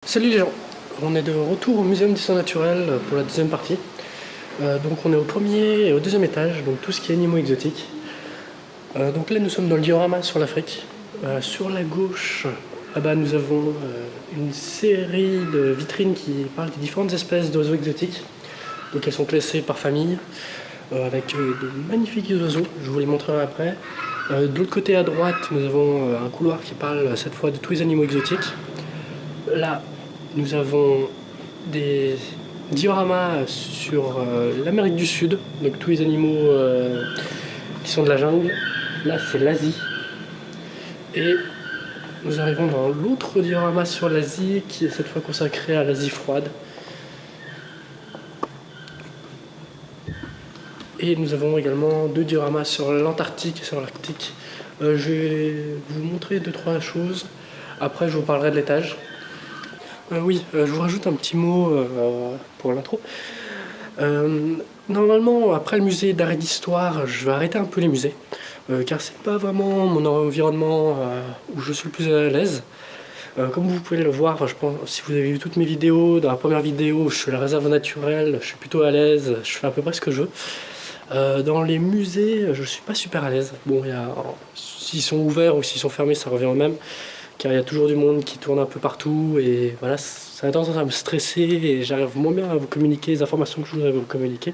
Salut les gens, on est de retour au Muséum d'Histoire Naturelle pour la deuxième partie. Donc on est au premier et au deuxième étage, donc tout ce qui est animaux exotiques. Donc là nous sommes dans le diorama sur l'Afrique. Sur la gauche, là-bas nous avons une série de vitrines qui parlent des différentes espèces d'oiseaux exotiques. Donc elles sont classées par famille, avec de magnifiques oiseaux, je vous les montrerai après. De l'autre côté à droite, nous avons un couloir qui parle cette fois de tous les animaux exotiques. Là, nous avons des dioramas sur l'Amérique du Sud, donc tous les animaux qui sont de la jungle. Là, c'est l'Asie. Et nous arrivons dans l'autre diorama sur l'Asie, qui est cette fois consacré à l'Asie froide. Et nous avons également deux dioramas sur l'Antarctique et sur l'Arctique. Je vais vous montrer 2-3 choses. Après, je vous parlerai de l'étage. Je vous rajoute un petit mot pour l'intro. Normalement, après le musée d'art et d'histoire, je vais arrêter un peu les musées, car c'est pas vraiment mon environnement où je suis le plus à l'aise. Comme vous pouvez le voir, je pense, si vous avez vu toutes mes vidéos, dans la première vidéo, je suis à la réserve naturelle, je suis plutôt à l'aise, je fais à peu près ce que je veux. Dans les musées, je suis pas super à l'aise. Bon, s'ils sont ouverts ou s'ils sont fermés, ça revient au même, car il y a toujours du monde qui tourne un peu partout, et voilà, ça a tendance à me stresser, et j'arrive moins bien à vous communiquer les informations que je voudrais vous communiquer.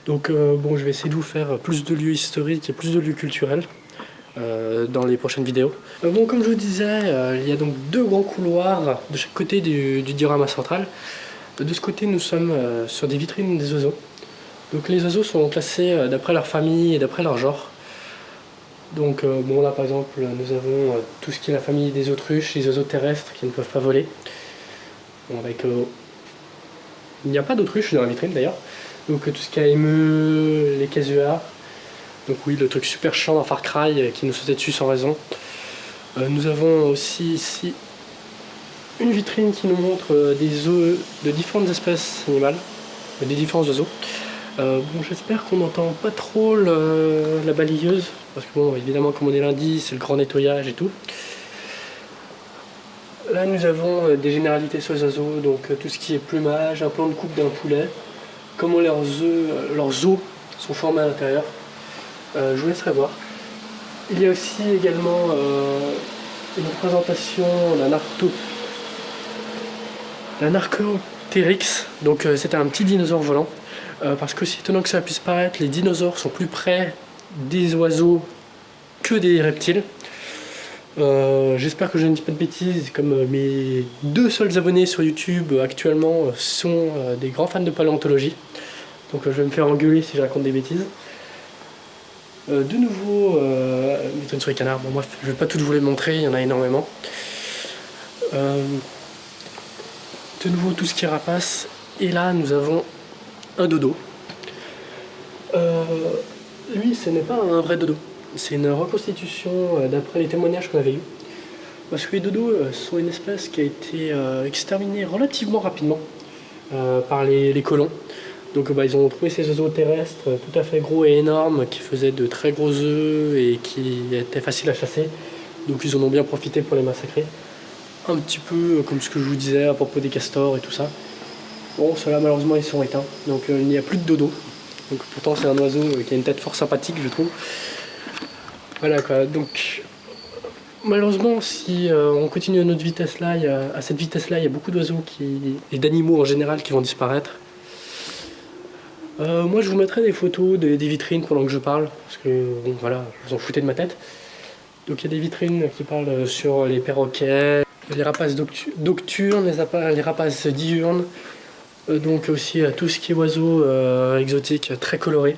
Donc je vais essayer de vous faire plus de lieux historiques et plus de lieux culturels dans les prochaines vidéos. Comme je vous disais, il y a donc deux grands couloirs de chaque côté du diorama central. De ce côté, nous sommes sur des vitrines des oiseaux. Donc les oiseaux sont classés d'après leur famille et d'après leur genre. Donc là par exemple, nous avons tout ce qui est la famille des autruches, les oiseaux terrestres qui ne peuvent pas voler. Il n'y a pas d'autruche dans la vitrine d'ailleurs. Donc tout ce qui est émeu, les casuars. Donc oui, le truc super chiant dans Far Cry qui nous sautait dessus sans raison. Nous avons aussi ici une vitrine qui nous montre des œufs de différentes espèces animales, des différents oiseaux. J'espère qu'on n'entend pas trop la balayeuse, parce que évidemment comme on est lundi, c'est le grand nettoyage et tout. Là nous avons des généralités sur les oiseaux, donc tout ce qui est plumage, un plan de coupe d'un poulet, comment leurs os sont formés à l'intérieur. Je vous laisserai voir. Il y a aussi également une représentation d'un Archaeopteryx, donc c'était un petit dinosaure volant. Parce que si étonnant que ça puisse paraître, les dinosaures sont plus près des oiseaux que des reptiles. J'espère que je ne dis pas de bêtises, comme mes deux seuls abonnés sur YouTube actuellement sont des grands fans de paléontologie. Donc je vais me faire engueuler si je raconte des bêtises. De nouveau, vitrine sur les canards, bon bref, je ne vais pas toutes vous les montrer, il y en a énormément. De nouveau tout ce qui est rapace, et là nous avons un dodo. Lui, ce n'est pas un vrai dodo, c'est une reconstitution d'après les témoignages qu'on avait eus. Parce que les dodos sont une espèce qui a été exterminée relativement rapidement par les colons. Donc ils ont trouvé ces oiseaux terrestres tout à fait gros et énormes qui faisaient de très gros œufs et qui étaient faciles à chasser. Donc ils en ont bien profité pour les massacrer. Un petit peu comme ce que je vous disais à propos des castors et tout ça. Bon, ceux-là malheureusement ils sont éteints, donc il n'y a plus de dodo. Donc pourtant c'est un oiseau qui a une tête fort sympathique je trouve. Voilà quoi, donc malheureusement si on continue à notre vitesse là, à cette vitesse là il y a beaucoup d'oiseaux et d'animaux en général qui vont disparaître. Moi je vous mettrai des photos des vitrines pendant que je parle, parce que bon voilà, je vous en foutez de ma tête. Donc il y a des vitrines qui parlent sur les perroquets, les rapaces nocturnes, les rapaces diurnes. Donc aussi tout ce qui est oiseaux exotiques très colorés.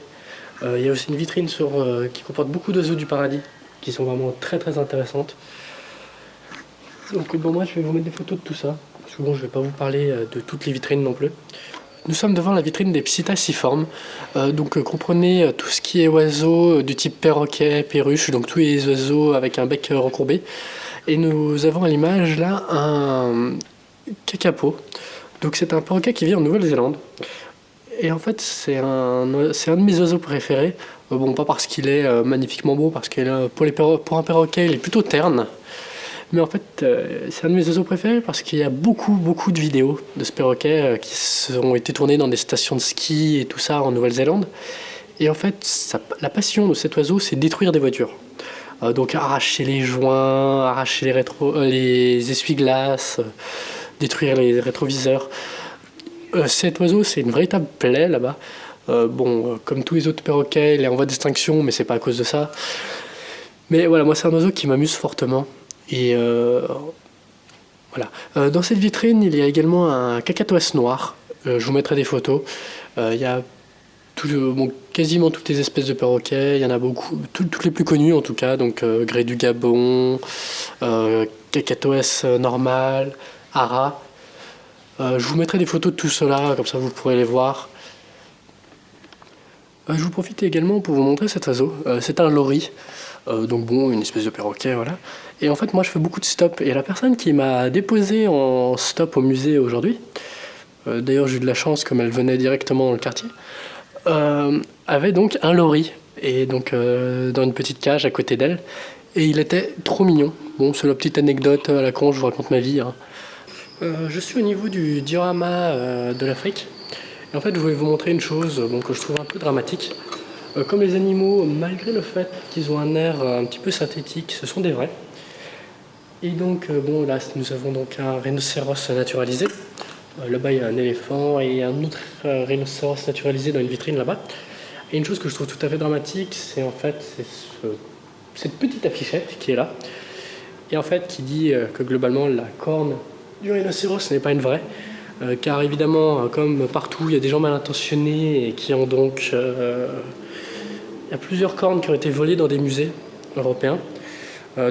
Il y a aussi une vitrine qui comporte beaucoup d'oiseaux du paradis qui sont vraiment très très intéressantes. Donc moi je vais vous mettre des photos de tout ça, parce que je vais pas vous parler de toutes les vitrines non plus. Nous sommes devant la vitrine des psittaciformes, comprenez tout ce qui est oiseaux du type perroquet, perruche, donc tous les oiseaux avec un bec recourbé. Et nous avons à l'image là un kakapo. Donc c'est un perroquet qui vit en Nouvelle-Zélande. Et en fait c'est un de mes oiseaux préférés. Pas parce qu'il est magnifiquement beau, parce que pour un perroquet il est plutôt terne. Mais en fait, c'est un de mes oiseaux préférés parce qu'il y a beaucoup de vidéos de ce perroquet qui ont été tournées dans des stations de ski et tout ça en Nouvelle-Zélande. Et en fait, la passion de cet oiseau, c'est détruire des voitures. Donc arracher les joints, arracher les essuie-glaces, détruire les rétroviseurs. Cet oiseau, c'est une véritable plaie là-bas. Comme tous les autres perroquets, il est en voie d'extinction, mais c'est pas à cause de ça. Mais voilà, moi c'est un oiseau qui m'amuse fortement. Et voilà. Dans cette vitrine, il y a également un cacatoès noir. Je vous mettrai des photos. Il y a quasiment toutes les espèces de perroquets. Il y en a beaucoup, toutes les plus connues en tout cas. Donc grès du Gabon, cacatoès normal, ara. Je vous mettrai des photos de tout cela, comme ça vous pourrez les voir. Je vous profite également pour vous montrer cet oiseau. C'est un lori, une espèce de perroquet, voilà. Et en fait, moi, je fais beaucoup de stops. Et la personne qui m'a déposé en stop au musée aujourd'hui, d'ailleurs, j'ai eu de la chance, comme elle venait directement dans le quartier, avait donc un lori, et donc dans une petite cage à côté d'elle. Et il était trop mignon. Bon, c'est la petite anecdote à la con, je vous raconte ma vie. Hein. Je suis au niveau du diorama de l'Afrique. Et en fait, je voulais vous montrer une chose que je trouve un peu dramatique. Comme les animaux, malgré le fait qu'ils ont un air un petit peu synthétique, ce sont des vrais. Et donc, là, nous avons donc un rhinocéros naturalisé. Là-bas, il y a un éléphant et un autre rhinocéros naturalisé dans une vitrine là-bas. Et une chose que je trouve tout à fait dramatique, c'est en fait cette petite affichette qui est là. Et en fait, qui dit que globalement, la corne du rhinocéros n'est pas une vraie. Car évidemment, comme partout, il y a des gens mal intentionnés et qui ont donc... il y a plusieurs cornes qui ont été volées dans des musées européens.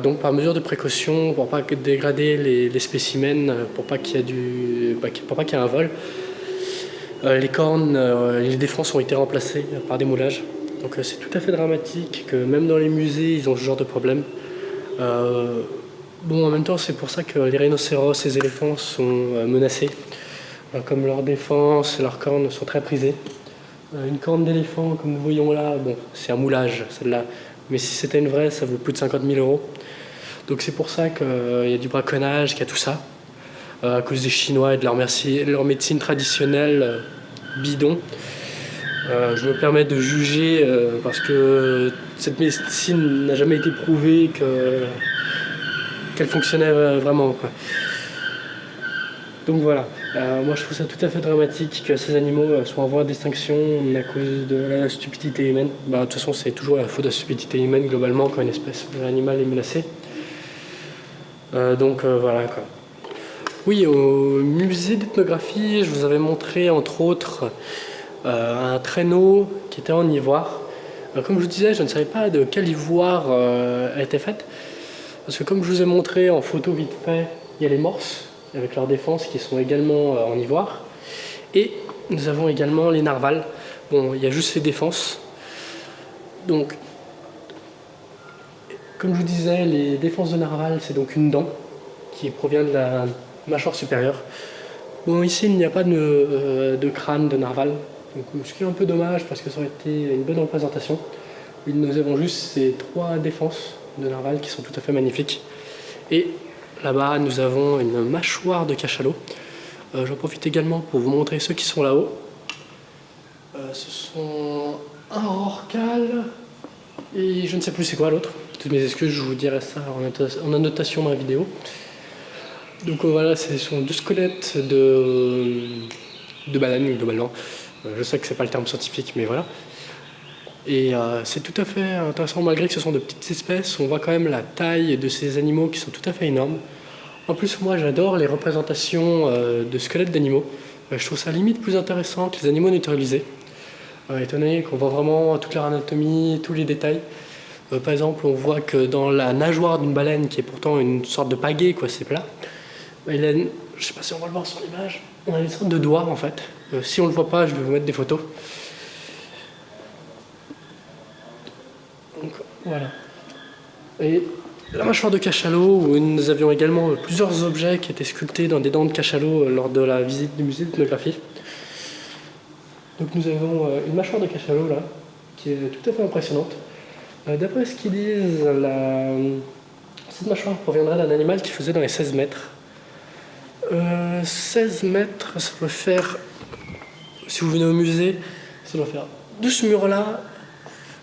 Donc par mesure de précaution, pour pas dégrader les spécimens, pour pas qu'il y ait un vol, les cornes, les défenses ont été remplacées par des moulages. Donc c'est tout à fait dramatique que même dans les musées, ils ont ce genre de problème. En même temps, c'est pour ça que les rhinocéros et les éléphants sont menacés. Comme leur défense et leurs cornes sont très prisées. Une corne d'éléphant, comme nous voyons là, c'est un moulage, celle-là. Mais si c'était une vraie, ça vaut plus de 50 000 €. Donc c'est pour ça qu'il y a du braconnage, qu'il y a tout ça. À cause des Chinois et de leur médecine traditionnelle bidon. Je me permets de juger parce que cette médecine n'a jamais été prouvée qu'elle fonctionnait vraiment, quoi. Donc voilà, moi je trouve ça tout à fait dramatique que ces animaux soient en voie d'extinction à cause de la stupidité humaine. De toute façon, c'est toujours la faute de la stupidité humaine globalement quand une espèce animale est menacée. Voilà quoi. Oui, au musée d'ethnographie, je vous avais montré entre autres un traîneau qui était en ivoire. Comme je vous disais, je ne savais pas de quel ivoire elle était faite. Parce que comme je vous ai montré en photo vite fait, il y a les morses avec leurs défenses qui sont également en ivoire. Et nous avons également les narvals. Il y a juste les défenses. Donc, comme je vous disais, les défenses de narval, c'est donc une dent qui provient de la mâchoire supérieure. Ici, il n'y a pas de crâne de narval. Donc, ce qui est un peu dommage parce que ça aurait été une bonne représentation. Nous avons juste ces 3 défenses de narval qui sont tout à fait magnifiques. Et là-bas, nous avons une mâchoire de cachalot. J'en profite également pour vous montrer ceux qui sont là-haut. Ce sont un rorqual et je ne sais plus c'est quoi l'autre. Toutes mes excuses, je vous dirai ça en annotation dans la vidéo. Donc voilà, ce sont 2 squelettes de baleines globalement. Je sais que c'est pas le terme scientifique, mais voilà. Et c'est tout à fait intéressant, malgré que ce sont de petites espèces, on voit quand même la taille de ces animaux qui sont tout à fait énormes. En plus, moi j'adore les représentations de squelettes d'animaux. Je trouve ça limite plus intéressant que les animaux naturalisés. Étant donné qu'on voit vraiment toute leur anatomie, tous les détails. Par exemple, on voit que dans la nageoire d'une baleine, qui est pourtant une sorte de pagaie, quoi, c'est plat, je ne sais pas si on va le voir sur l'image, on a une sorte de doigt en fait. Si on ne le voit pas, je vais vous mettre des photos. Donc voilà. Et la mâchoire de cachalot, où nous avions également plusieurs objets qui étaient sculptés dans des dents de cachalot lors de la visite du musée d'ethnographie. Donc nous avons une mâchoire de cachalot là, qui est tout à fait impressionnante. D'après ce qu'ils disent, Cette mâchoire proviendrait d'un animal qui faisait dans les 16 mètres. 16 mètres, ça doit faire, si vous venez au musée, ça doit faire de ce mur-là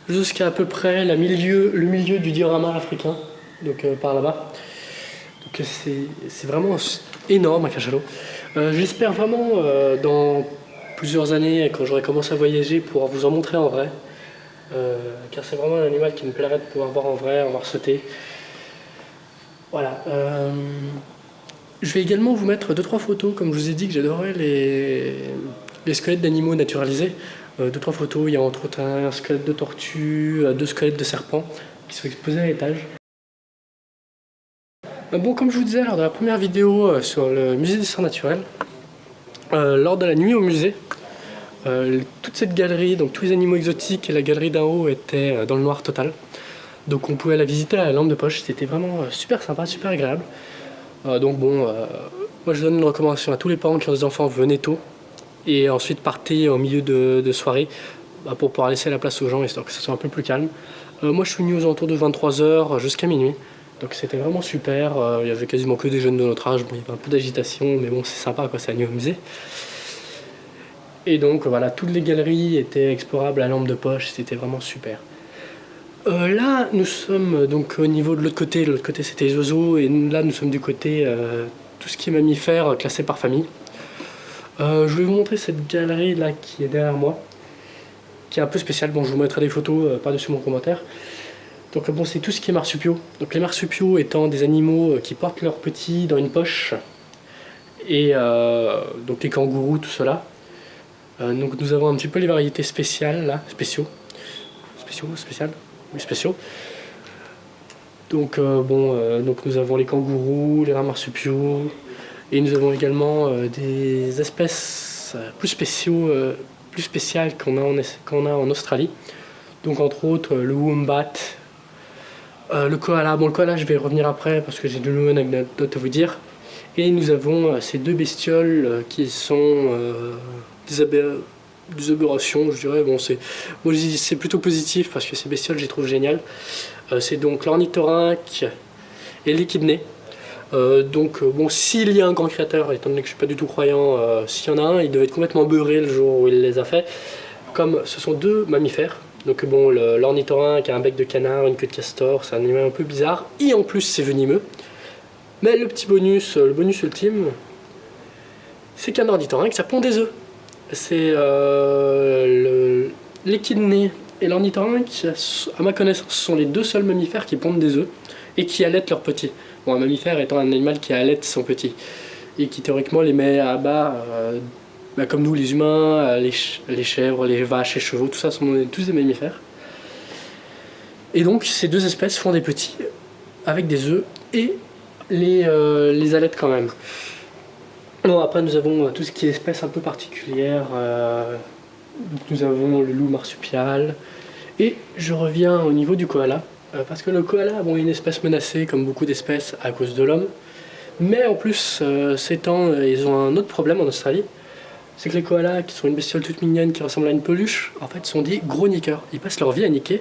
jusqu'à à peu près le milieu du diorama africain, donc par là-bas. Donc c'est vraiment énorme un cachalot. J'espère vraiment dans plusieurs années, quand j'aurai commencé à voyager, pouvoir vous en montrer en vrai. Car c'est vraiment un animal qui me plairait de pouvoir voir en vrai, en voir sauter. Voilà. Je vais également vous mettre 2-3 photos, comme je vous ai dit que j'adorais les squelettes d'animaux naturalisés. 2-3 photos, il y a entre autres un squelette de tortue, 2 squelettes de serpents qui sont exposés à l'étage. Bon, comme je vous disais lors de la première vidéo sur le musée d'histoire naturelle, lors de la nuit au musée, toute cette galerie, donc tous les animaux exotiques et la galerie d'en haut étaient dans le noir total. Donc on pouvait la visiter à la lampe de poche, c'était vraiment super sympa, super agréable. Donc bon, moi je donne une recommandation à tous les parents qui ont des enfants, venez tôt. Et ensuite partez au milieu de soirée pour pouvoir laisser la place aux gens, histoire que ça soit un peu plus calme. Moi je suis venu aux alentours de 23 h jusqu'à minuit. Donc c'était vraiment super, il y avait quasiment que des jeunes de notre âge, bon, il y avait un peu d'agitation, mais bon c'est sympa quoi, c'est à au musée. Et donc voilà, toutes les galeries étaient explorables à lampe de poche, c'était vraiment super. Là nous sommes donc au niveau de l'autre côté c'était les oiseaux, et là nous sommes du côté tout ce qui est mammifères classé par famille. Je vais vous montrer cette galerie là qui est derrière moi, qui est un peu spéciale, bon je vous mettrai des photos par-dessus mon commentaire. Donc bon, c'est tout ce qui est marsupiaux. Donc les marsupiaux étant des animaux qui portent leurs petits dans une poche. Et donc les kangourous, tout cela. Donc nous avons un petit peu les variétés spéciales là, spéciaux. Spéciales. Oui, spéciaux. Donc donc nous avons les kangourous, les rats marsupiaux. Et nous avons également des espèces plus spéciales qu'on a en Australie. Donc entre autres le wombat. Le koala, bon le koala je vais y revenir après parce que j'ai de nouvelles anecdotes à vous dire. Et nous avons ces 2 bestioles qui sont des aberrations, je dirais. Bon, moi je dis c'est plutôt positif parce que ces bestioles je les trouve géniales. C'est donc l'ornithorynque et l'échidné. Donc bon, s'il y a un grand créateur, étant donné que je suis pas du tout croyant, s'il y en a un, il devait être complètement beurré le jour où il les a fait. Comme ce sont 2 mammifères. Donc bon, l'ornithorynque a un bec de canard, une queue de castor, c'est un animal un peu bizarre, et en plus c'est venimeux. Mais le petit bonus, le bonus ultime, c'est qu'un ornithorynque ça pond des œufs. C'est l'échidné et l'ornithorynque, à ma connaissance, sont les 2 seuls mammifères qui pondent des œufs et qui allaitent leurs petits. Bon, un mammifère étant un animal qui allaite son petit et qui théoriquement les met à bas. Comme nous les humains, les chèvres, les vaches, les chevaux, tout ça sont tous des mammifères. Et donc ces 2 espèces font des petits avec des œufs et les allaitent quand même. Bon, après nous avons tout ce qui est espèces un peu particulières. Donc nous avons le loup marsupial. Et je reviens au niveau du koala. Parce que le koala est une espèce menacée comme beaucoup d'espèces à cause de l'homme. Mais en plus, ils ont un autre problème en Australie. C'est que les koalas, qui sont une bestiole toute mignonne qui ressemble à une peluche, en fait sont des gros niqueurs. Ils passent leur vie à niquer.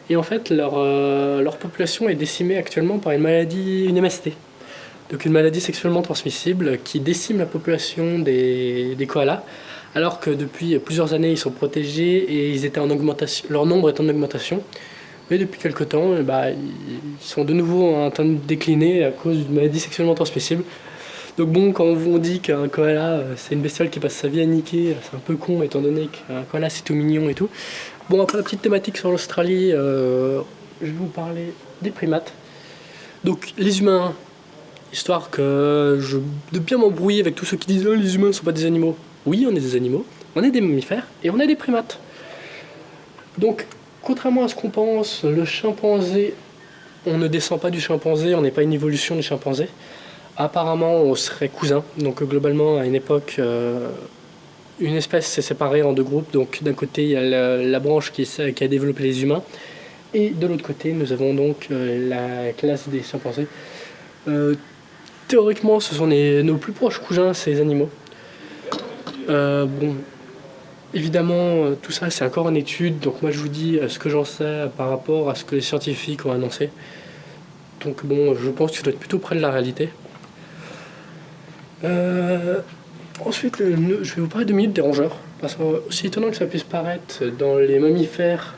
Et en fait, leur population est décimée actuellement par une maladie, une MST. Donc une maladie sexuellement transmissible qui décime la population des koalas. Alors que depuis plusieurs années, ils sont protégés et ils étaient en augmentation, leur nombre est en augmentation. Mais depuis quelque temps, ils sont de nouveau en train de décliner à cause d'une maladie sexuellement transmissible. Donc bon, quand on dit qu'un koala c'est une bestiole qui passe sa vie à niquer, c'est un peu con étant donné qu'un koala c'est tout mignon et tout. Bon, après la petite thématique sur l'Australie, je vais vous parler des primates. Donc les humains, histoire de bien m'embrouiller avec tous ceux qui disent oh, les humains ne sont pas des animaux. Oui, on est des animaux, on est des mammifères et on est des primates. Donc contrairement à ce qu'on pense, le chimpanzé, on ne descend pas du chimpanzé, on n'est pas une évolution du chimpanzé. Apparemment, on serait cousins. Donc globalement, à une époque, une espèce s'est séparée en 2 groupes. Donc d'un côté, il y a la branche qui a développé les humains. Et de l'autre côté, nous avons donc la classe des chimpanzés. Théoriquement, ce sont nos plus proches cousins, ces animaux. Bon, évidemment, tout ça, c'est encore en étude. Donc moi, je vous dis ce que j'en sais par rapport à ce que les scientifiques ont annoncé. Donc bon, je pense que ça doit être plutôt près de la réalité. Ensuite, je vais vous parler 2 minutes des rongeurs. Parce que, aussi étonnant que ça puisse paraître, dans les mammifères,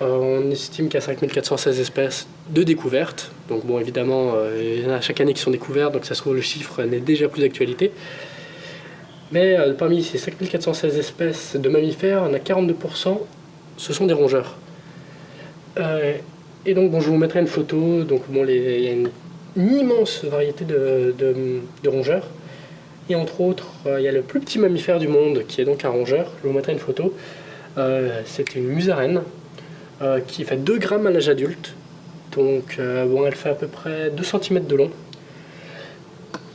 on estime qu'il y a 5416 espèces de découvertes. Donc bon, évidemment, il y en a chaque année qui sont découvertes, donc ça se trouve le chiffre n'est déjà plus d'actualité. Mais parmi ces 5416 espèces de mammifères, on a 42%, ce sont des rongeurs. Et donc bon, je vous mettrai une photo. Donc bon, il y a une immense variété de rongeurs. Et entre autres, il y a le plus petit mammifère du monde qui est donc un rongeur. Je vous mettrai une photo. C'est une musaraigne qui fait 2 grammes à l'âge adulte. Donc bon, elle fait à peu près 2 cm de long.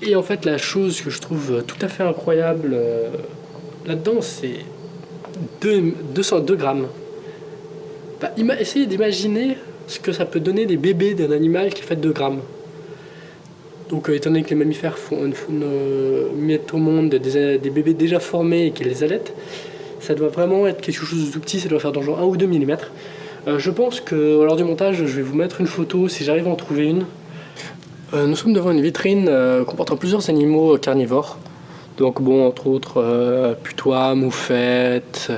Et en fait, la chose que je trouve tout à fait incroyable là-dedans, c'est 202 grammes. Bah, essayez d'imaginer ce que ça peut donner des bébés d'un animal qui fait 2 grammes. Donc étant donné que les mammifères mettent au monde des bébés déjà formés et qui les allaitent, ça doit vraiment être quelque chose de tout petit, ça doit faire dans genre 1 ou 2 mm. Je pense que lors du montage, je vais vous mettre une photo si j'arrive à en trouver une. Nous sommes devant une vitrine comportant plusieurs animaux carnivores. Donc bon, entre autres, putois, moufettes,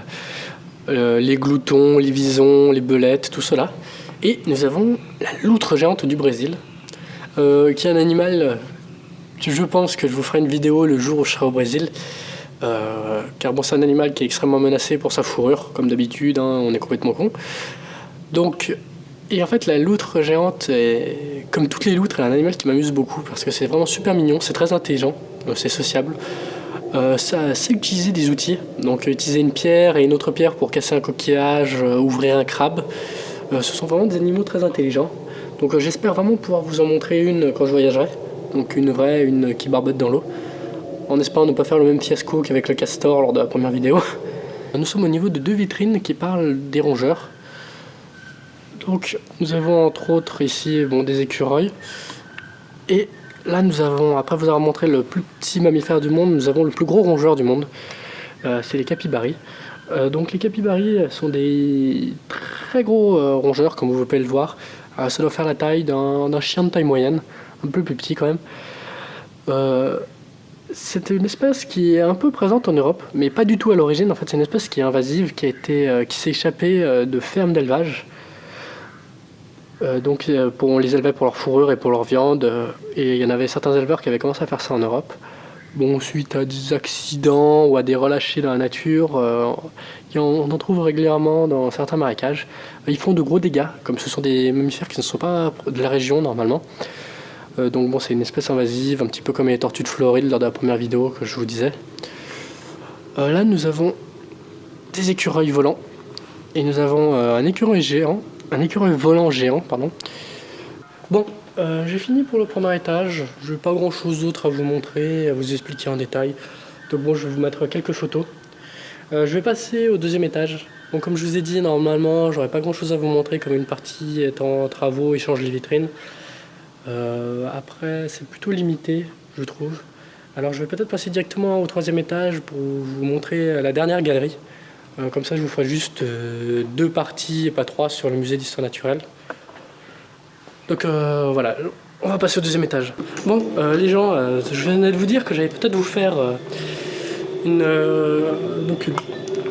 les gloutons, les visons, les belettes, tout cela. Et nous avons la loutre géante du Brésil, qui est un animal, je pense que je vous ferai une vidéo le jour où je serai au Brésil, car bon, c'est un animal qui est extrêmement menacé pour sa fourrure, comme d'habitude, hein, on est complètement con. Donc, et en fait la loutre géante, comme toutes les loutres, est un animal qui m'amuse beaucoup, parce que c'est vraiment super mignon, c'est très intelligent, c'est sociable. Ça sait utiliser des outils, donc utiliser une pierre et une autre pierre pour casser un coquillage, ouvrir un crabe. Ce sont vraiment des animaux très intelligents. Donc j'espère vraiment pouvoir vous en montrer une quand je voyagerai. Donc une vraie, une qui barbote dans l'eau. En espérant ne pas faire le même fiasco qu'avec le castor lors de la première vidéo. Nous sommes au niveau de 2 vitrines qui parlent des rongeurs. Donc nous avons entre autres ici des écureuils. Et là nous avons, après vous avoir montré le plus petit mammifère du monde, nous avons le plus gros rongeur du monde. C'est les capybaris. Donc les capybaris sont des très gros rongeurs, comme vous pouvez le voir. Ça doit faire la taille d'un chien de taille moyenne, un peu plus petit quand même. C'est une espèce qui est un peu présente en Europe, mais pas du tout à l'origine. En fait, c'est une espèce qui est invasive, qui s'est échappée de fermes d'élevage. On les élevait pour leur fourrure et pour leur viande. Et il y en avait certains éleveurs qui avaient commencé à faire ça en Europe. Bon, suite à des accidents ou à des relâchés dans la nature, on en trouve régulièrement dans certains marécages. Ils font de gros dégâts, comme ce sont des mammifères qui ne sont pas de la région normalement. Donc bon, c'est une espèce invasive, un petit peu comme les tortues de Floride lors de la première vidéo que je vous disais. Là, nous avons des écureuils volants. Et nous avons un écureuil volant géant, pardon. Bon, j'ai fini pour le premier étage. Je n'ai pas grand chose d'autre à vous montrer, à vous expliquer en détail. Donc bon, je vais vous mettre quelques photos. Je vais passer au 2e étage. Bon, comme je vous ai dit, normalement, j'aurais pas grand chose à vous montrer, comme une partie est en travaux, échange les vitrines. Après, c'est plutôt limité, je trouve. Alors, je vais peut-être passer directement au 3e étage pour vous montrer la dernière galerie. Comme ça, je vous ferai juste 2 parties et pas 3 sur le musée d'histoire naturelle. Donc voilà, on va passer au 2e étage. Bon, les gens, je venais de vous dire que j'allais peut-être vous faire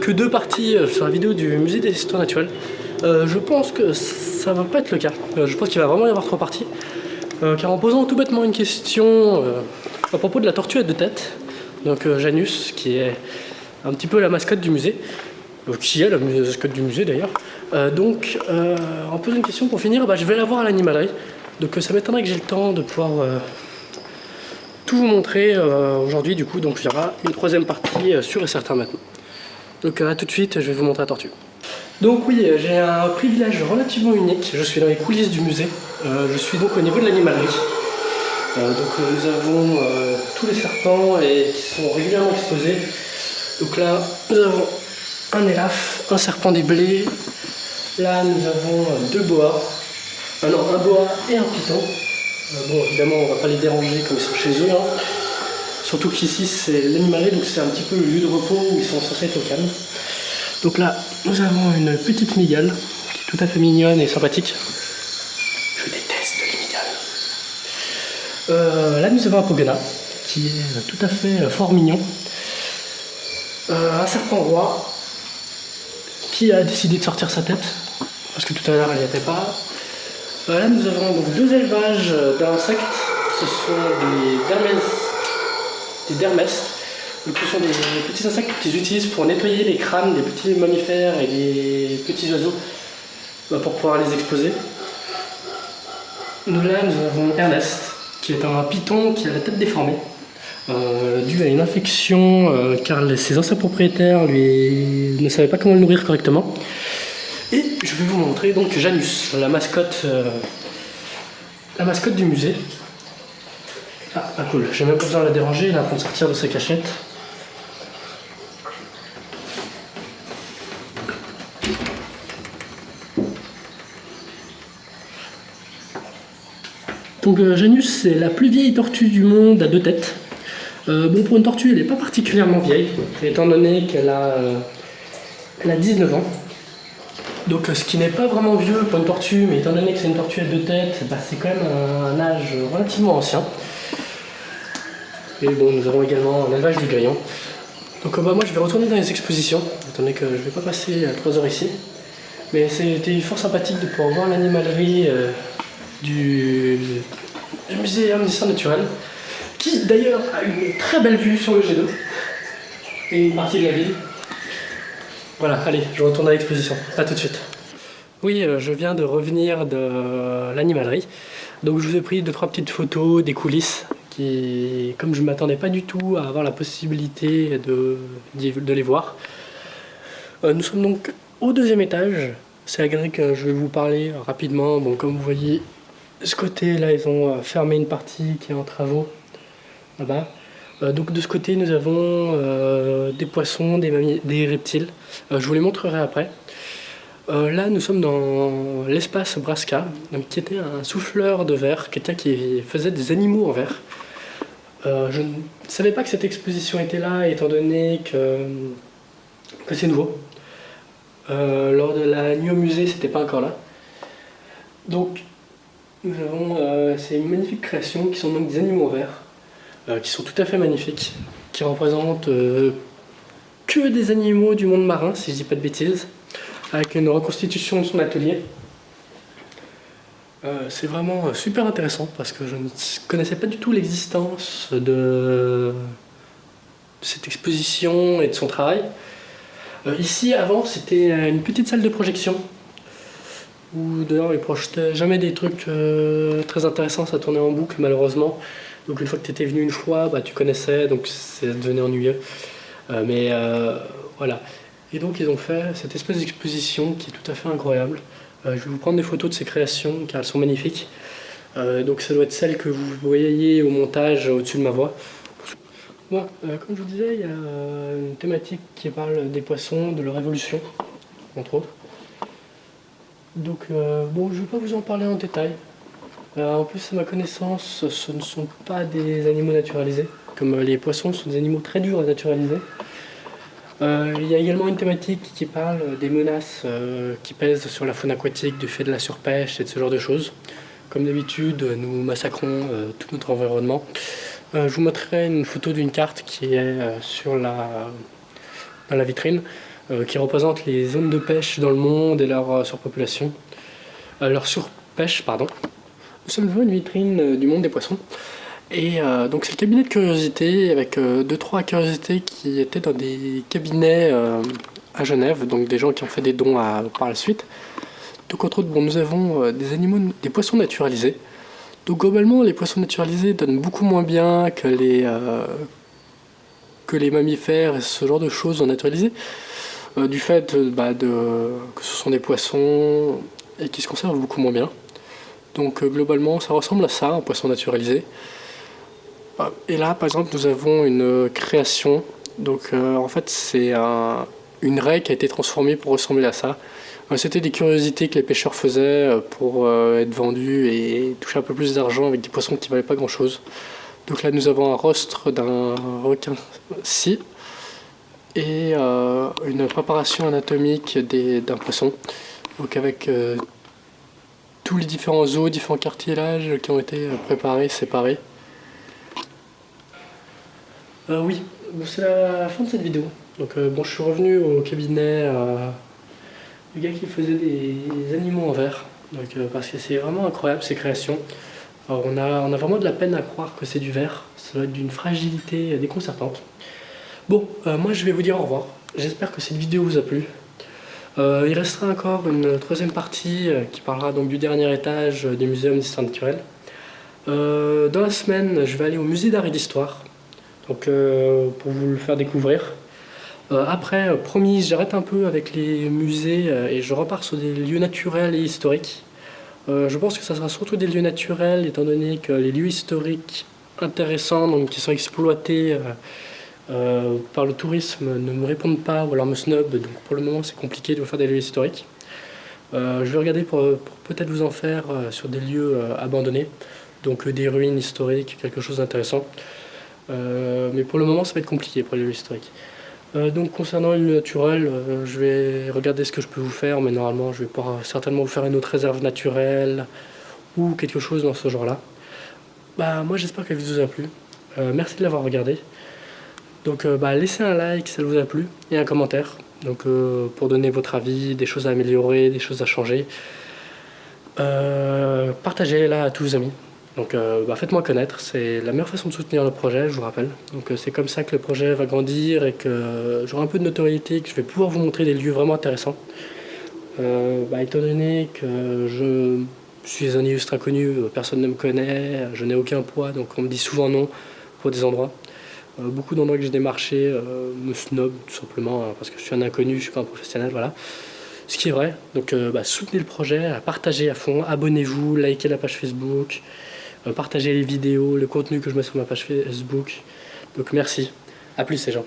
que 2 parties sur la vidéo du musée des histoires naturelles. Je pense que ça va pas être le cas. Je pense qu'il va vraiment y avoir 3 parties. Car en posant tout bêtement une question à propos de la tortue à 2 têtes, donc Janus, qui est un petit peu la mascotte du musée, qui est la mascotte du musée d'ailleurs. En posant une question pour finir, je vais la voir à l'animalerie. Donc ça m'étonnerait que j'ai le temps de pouvoir tout vous montrer aujourd'hui. Du coup, donc il y aura une 3e partie sûre et certain maintenant. Donc à tout de suite, je vais vous montrer la tortue. Donc oui, j'ai un privilège relativement unique. Je suis dans les coulisses du musée. Je suis donc au niveau de l'animalerie. Nous avons tous les serpents qui sont régulièrement exposés. Donc là, nous avons un élaphe, un serpent des blés. Là, nous avons 2 boas. Un boa et un python. Bon, évidemment, on ne va pas les déranger comme ils sont chez eux. Hein. Surtout qu'ici, c'est l'animalerie, donc c'est un petit peu le lieu de repos où ils sont censés être au calme. Donc là, nous avons une petite mygale qui est tout à fait mignonne et sympathique. Je déteste les mygales. Là nous avons un Pogona qui est tout à fait fort mignon. Un serpent roi qui a décidé de sortir sa tête parce que tout à l'heure elle n'y était pas. Là nous avons donc deux élevages d'insectes. Ce sont des dermestes. Donc, ce sont des petits insectes qu'ils utilisent pour nettoyer les crânes des petits mammifères et des petits oiseaux pour pouvoir les exposer. Nous avons Ernest, qui est un python qui a la tête déformée, dû à une infection car ses anciens propriétaires ne savaient pas comment le nourrir correctement. Et je vais vous montrer donc Janus, la mascotte du musée. Ah cool, j'ai même pas besoin de la déranger, elle est en train de sortir de sa cachette. Donc Janus, c'est la plus vieille tortue du monde à deux têtes. Bon, pour une tortue, elle n'est pas particulièrement vieille, étant donné qu'elle a 19 ans. Donc ce qui n'est pas vraiment vieux pour une tortue, mais étant donné que c'est une tortue à deux têtes, bah, c'est quand même un âge relativement ancien. Et bon, nous avons également un élevage du grillon. Donc moi je vais retourner dans les expositions, étant donné que je ne vais pas passer 3 heures ici. Mais c'était fort sympathique de pouvoir voir l'animalerie du Muséum d'histoire naturelle, qui d'ailleurs a une très belle vue sur le Jet d'eau et une partie de la ville. Voilà, allez, je retourne à l'exposition. A tout de suite. Oui, je viens de revenir de l'animalerie. Donc je vous ai pris 2-3 petites photos des coulisses qui, comme je ne m'attendais pas du tout à avoir la possibilité de les voir. Nous sommes donc au 2e étage. C'est agré que je vais vous parler rapidement. Bon, comme vous voyez, de ce côté là, ils ont fermé une partie qui est en travaux là-bas. Donc de ce côté, nous avons des poissons, des reptiles. Je vous les montrerai après. Là, nous sommes dans l'espace Brasca, donc, qui était un souffleur de verre, quelqu'un qui faisait des animaux en verre. Je ne savais pas que cette exposition était là, étant donné que c'est nouveau. Lors de la nuit au musée, c'était pas encore là. Donc, nous avons ces magnifiques créations qui sont donc des animaux en verre. Qui sont tout à fait magnifiques, qui représentent que des animaux du monde marin, si je dis pas de bêtises, avec une reconstitution de son atelier. C'est vraiment super intéressant parce que je ne connaissais pas du tout l'existence de cette exposition et de son travail. Ici, avant, c'était une petite salle de projection où d'ailleurs ils projetaient jamais des trucs très intéressants, ça tournait en boucle malheureusement. Donc une fois que tu étais venu une fois, bah, tu connaissais, donc ça devenait ennuyeux. Voilà. Et donc ils ont fait cette espèce d'exposition qui est tout à fait incroyable. Je vais vous prendre des photos de ces créations car elles sont magnifiques. Donc ça doit être celle que vous voyez au montage au-dessus de ma voix. Bon, comme je vous disais, il y a une thématique qui parle des poissons, de leur évolution, entre autres. Donc bon, je ne vais pas vous en parler en détail. En plus, à ma connaissance, ce ne sont pas des animaux naturalisés. Comme les poissons sont des animaux très durs à naturaliser. Il y a également une thématique qui parle des menaces qui pèsent sur la faune aquatique du fait de la surpêche et de ce genre de choses. Comme d'habitude, nous massacrons tout notre environnement. Je vous montrerai une photo d'une carte qui est dans la vitrine, qui représente les zones de pêche dans le monde et leur surpopulation. Leur surpêche, pardon. Nous sommes devant une vitrine du monde des poissons. Et donc c'est le cabinet de curiosité avec 2-3 curiosités qui étaient dans des cabinets à Genève, donc des gens qui ont fait des dons par la suite. Donc entre autres, bon, nous avons des poissons naturalisés. Donc globalement, les poissons naturalisés donnent beaucoup moins bien que les mammifères et ce genre de choses naturalisées, du fait que ce sont des poissons et qui se conservent beaucoup moins bien. Donc globalement, ça ressemble à ça, un poisson naturalisé. Et là, par exemple, nous avons une création. Donc en fait, c'est une raie qui a été transformée pour ressembler à ça. C'était des curiosités que les pêcheurs faisaient pour être vendus et toucher un peu plus d'argent avec des poissons qui ne valaient pas grand-chose. Donc là, nous avons un rostre d'un requin-scie et une préparation anatomique d'un poisson. Donc avec tous les différents os, différents cartilages qui ont été préparés, séparés. Oui, bon, c'est la fin de cette vidéo. Donc bon, je suis revenu au cabinet du gars qui faisait des animaux en verre. Donc, parce que c'est vraiment incroyable ces créations. Alors, on a vraiment de la peine à croire que c'est du verre. Ça doit être d'une fragilité déconcertante. Bon, moi je vais vous dire au revoir. J'espère que cette vidéo vous a plu. Il restera encore une troisième partie qui parlera donc du dernier étage du Muséum d'Histoire Naturelle. Dans la semaine, je vais aller au musée d'art et d'histoire, donc pour vous le faire découvrir. Après, promis, j'arrête un peu avec les musées et je repars sur des lieux naturels et historiques. Je pense que ça sera surtout des lieux naturels, étant donné que les lieux historiques intéressants, donc qui sont exploités par le tourisme, ne me répondent pas ou alors me snobent. Donc pour le moment, c'est compliqué de vous faire des lieux historiques. Je vais regarder pour peut-être vous en faire sur des lieux abandonnés, donc des ruines historiques, quelque chose d'intéressant. Mais pour le moment, ça va être compliqué pour les lieux historiques. Donc concernant les lieux naturels, je vais regarder ce que je peux vous faire, mais normalement je vais pouvoir certainement vous faire une autre réserve naturelle ou quelque chose dans ce genre-là. Bah moi j'espère qu'elle vous a plu. Merci de l'avoir regardé. Donc laissez un like si ça vous a plu et un commentaire. Donc pour donner votre avis, des choses à améliorer, des choses à changer. Partagez-la à tous vos amis. Donc faites-moi connaître, c'est la meilleure façon de soutenir le projet, je vous rappelle. Donc c'est comme ça que le projet va grandir et que j'aurai un peu de notoriété, que je vais pouvoir vous montrer des lieux vraiment intéressants. Étant donné que je suis un illustre inconnu, personne ne me connaît, je n'ai aucun poids, donc on me dit souvent non pour des endroits. Beaucoup d'endroits que j'ai démarchés me snobent tout simplement parce que je suis un inconnu, je ne suis pas un professionnel, voilà. Ce qui est vrai, donc soutenez le projet, partagez à fond, abonnez-vous, likez la page Facebook, partagez les vidéos, le contenu que je mets sur ma page Facebook. Donc merci, à plus les gens.